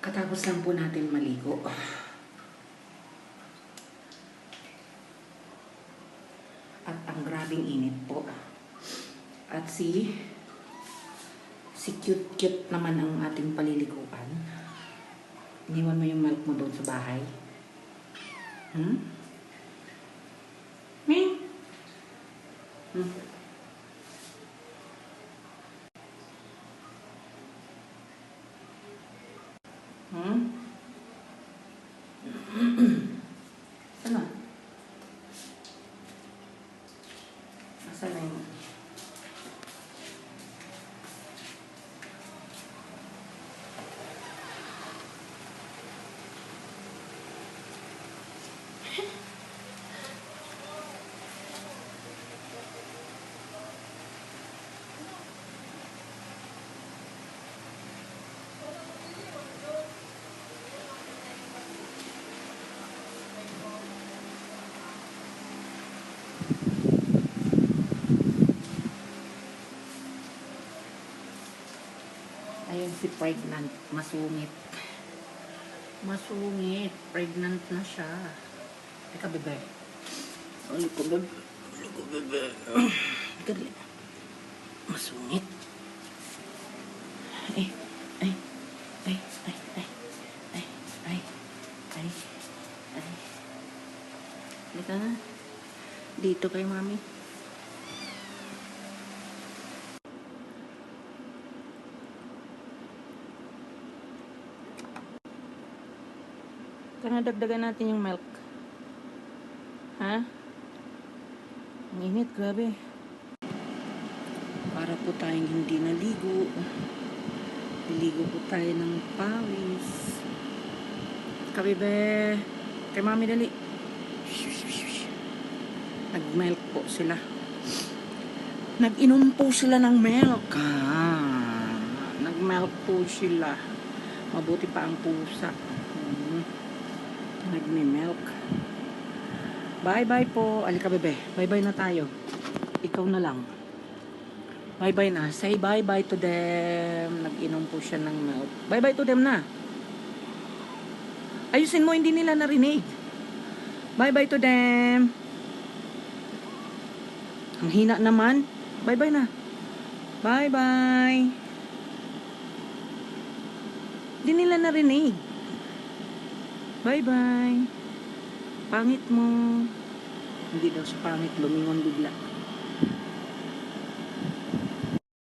Katapos lang po natin maligo. At ang grabing init po. At si cute-cute naman ang ating paliliguan. Iniwan mo yung milk mo doon sa bahay. Ming? Ano? Asan na yun? Ayun si pregnant, masungit. Masungit, pregnant na siya. Teka, bebe. Ay ko, bebe. Ay ko, bebe. Gali. Masungit. Ay, ay, ay, ay, ay, ay, ay, ay, ay. Halika na. Dito kay mami. Kaya dagdagan natin yung milk. Ha? Ang init, grabe. Para po tayong hindi naligo. Naligo po tayo ng pawis. Kabibe. Kay mami dali. Nag-milk po sila. Nag-inom po sila ng milk. Nag-milk po sila. Mabuti pa ang pusa. Nagme-milk. Bye-bye po. Alika, bebe. Bye-bye na tayo. Ikaw na lang. Bye-bye na. Say bye-bye to them. Nag-inom po siya ng milk. Bye-bye to them na. Ayusin mo, hindi nila narinig. Bye-bye to them. Ang hina naman. Bye-bye na. Bye-bye. Hindi nila narinig. Bye-bye. Pangit mo. Hindi daw sa pangit, lumingon bigla.